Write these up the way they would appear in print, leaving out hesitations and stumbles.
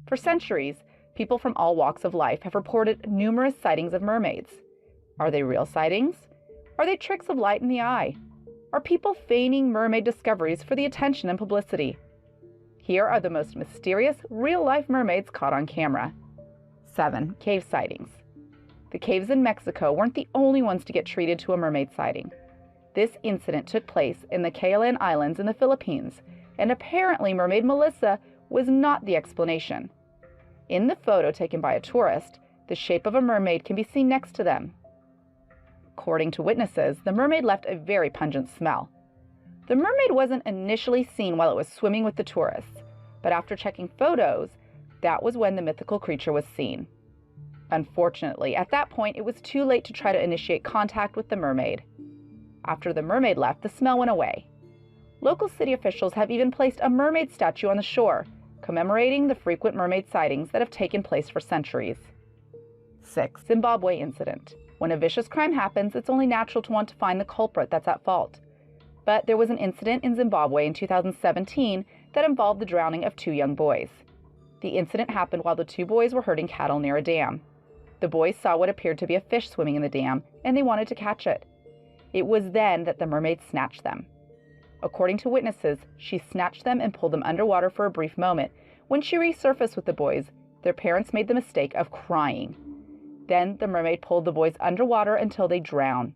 For centuries, people from all walks of life have reported numerous sightings of mermaids. Are they real sightings? Are they tricks of light in the eye? Are people feigning mermaid discoveries for the attention and publicity? Here are the most mysterious real-life mermaids caught on camera. 7. Cave sightings. The caves in Mexico weren't the only ones to get treated to a mermaid sighting. This incident took place in the Cayman Islands in the Philippines, and apparently Mermaid Melissa was not the explanation. In the photo taken by a tourist, the shape of a mermaid can be seen next to them. According to witnesses, the mermaid left a very pungent smell. The mermaid wasn't initially seen while it was swimming with the tourists, but after checking photos, that was when the mythical creature was seen. Unfortunately, at that point, it was too late to try to initiate contact with the mermaid. After the mermaid left, the smell went away. Local city officials have even placed a mermaid statue on the shore, commemorating the frequent mermaid sightings that have taken place for centuries. 6. Zimbabwe incident. When a vicious crime happens, it's only natural to want to find the culprit that's at fault. But there was an incident in Zimbabwe in 2017 that involved the drowning of 2 young boys. The incident happened while the 2 boys were herding cattle near a dam. The boys saw what appeared to be a fish swimming in the dam, and they wanted to catch it. It was then that the mermaid snatched them. According to witnesses, she snatched them and pulled them underwater for a brief moment. When she resurfaced with the boys, their parents made the mistake of crying. Then the mermaid pulled the boys underwater until they drowned.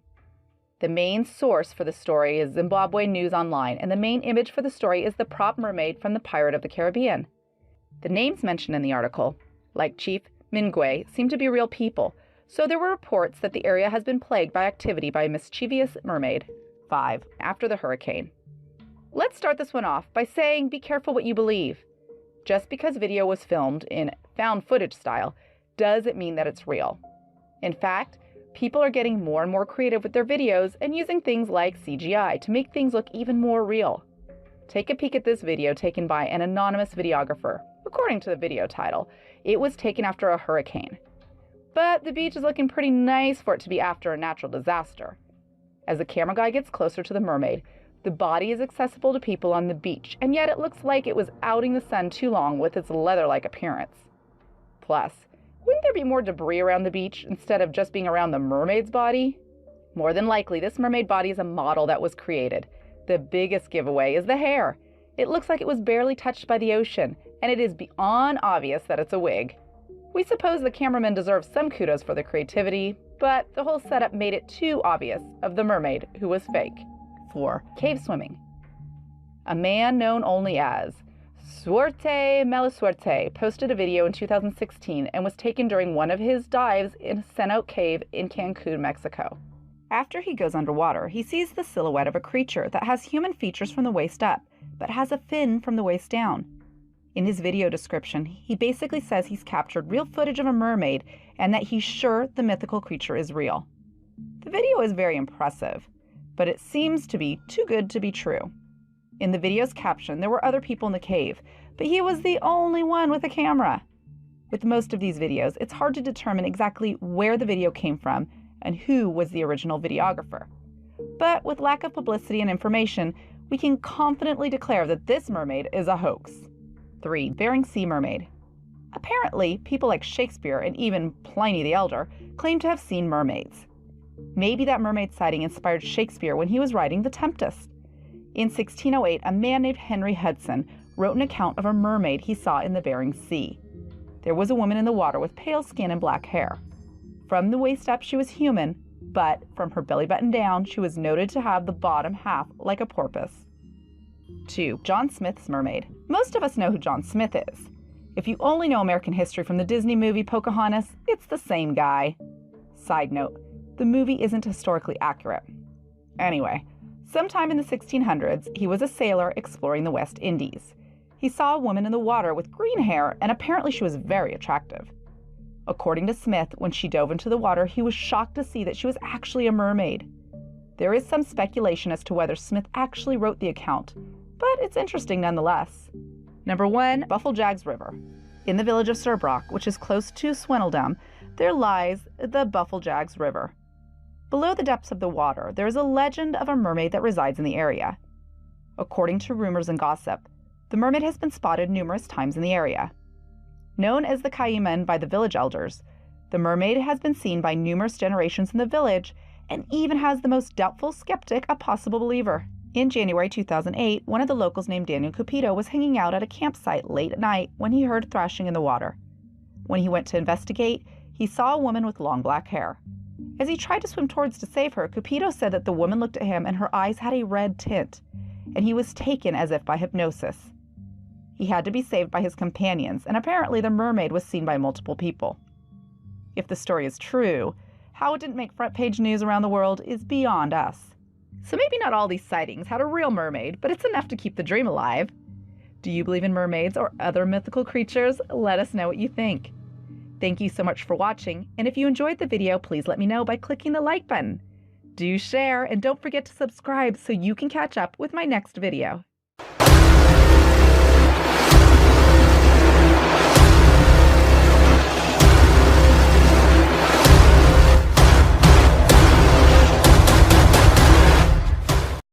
The main source for the story is Zimbabwe News Online, and the main image for the story is the prop mermaid from the Pirate of the Caribbean. The names mentioned in the article, like Chief Mingwe, seem to be real people, so there were reports that the area has been plagued by activity by a mischievous mermaid. 5. After the hurricane. Let's start this one off by saying be careful what you believe. Just because video was filmed in found footage style doesn't mean that it's real. In fact, people are getting more and more creative with their videos and using things like CGI to make things look even more real. Take a peek at this video taken by an anonymous videographer. According to the video title, it was taken after a hurricane. But the beach is looking pretty nice for it to be after a natural disaster. As the camera guy gets closer to the mermaid, the body is accessible to people on the beach, and yet it looks like it was outing the sun too long with its leather-like appearance. Plus, wouldn't there be more debris around the beach instead of just being around the mermaid's body? More than likely, this mermaid body is a model that was created. The biggest giveaway is the hair. It looks like it was barely touched by the ocean, and it is beyond obvious that it's a wig. We suppose the cameraman deserves some kudos for the creativity, but the whole setup made it too obvious of the mermaid who was fake. 4. Cave swimming. A man known only as Suerte Malasuerte posted a video in 2016 and was taken during one of his dives in a cenote cave in Cancun, Mexico. After he goes underwater, he sees the silhouette of a creature that has human features from the waist up, but has a fin from the waist down. In his video description, he basically says he's captured real footage of a mermaid and that he's sure the mythical creature is real. The video is very impressive, but it seems to be too good to be true. In the video's caption, there were other people in the cave, but he was the only one with a camera. With most of these videos, it's hard to determine exactly where the video came from and who was the original videographer. But with lack of publicity and information, we can confidently declare that this mermaid is a hoax. 3. Bering Sea mermaid. Apparently, people like Shakespeare and even Pliny the Elder claim to have seen mermaids. Maybe that mermaid sighting inspired Shakespeare when he was writing The Tempest. In 1608, a man named Henry Hudson wrote an account of a mermaid he saw in the Bering Sea. There was a woman in the water with pale skin and black hair. From the waist up, she was human, but from her belly button down, she was noted to have the bottom half like a porpoise. 2. John Smith's mermaid. Most of us know who John Smith is. If you only know American history from the Disney movie Pocahontas, it's the same guy. Side note, the movie isn't historically accurate. Anyway, sometime in the 1600s, he was a sailor exploring the West Indies. He saw a woman in the water with green hair, and apparently she was very attractive. According to Smith, when she dove into the water, he was shocked to see that she was actually a mermaid. There is some speculation as to whether Smith actually wrote the account, but it's interesting nonetheless. Number 1, Bufflejags River. In the village of Serbrock, which is close to Swindledum, there lies the Bufflejags River. Below the depths of the water, there is a legend of a mermaid that resides in the area. According to rumors and gossip, the mermaid has been spotted numerous times in the area. Known as the Cayman by the village elders, the mermaid has been seen by numerous generations in the village and even has the most doubtful skeptic a possible believer. In January 2008, one of the locals named Daniel Cupido was hanging out at a campsite late at night when he heard thrashing in the water. When he went to investigate, he saw a woman with long black hair. As he tried to swim towards to save her, Cupido said that the woman looked at him and her eyes had a red tint, and he was taken as if by hypnosis. He had to be saved by his companions, and apparently the mermaid was seen by multiple people. If the story is true, how it didn't make front page news around the world is beyond us. So maybe not all these sightings had a real mermaid, but it's enough to keep the dream alive. Do you believe in mermaids or other mythical creatures? Let us know what you think. Thank you so much for watching, and if you enjoyed the video, please let me know by clicking the like button. Do share, and don't forget to subscribe so you can catch up with my next video.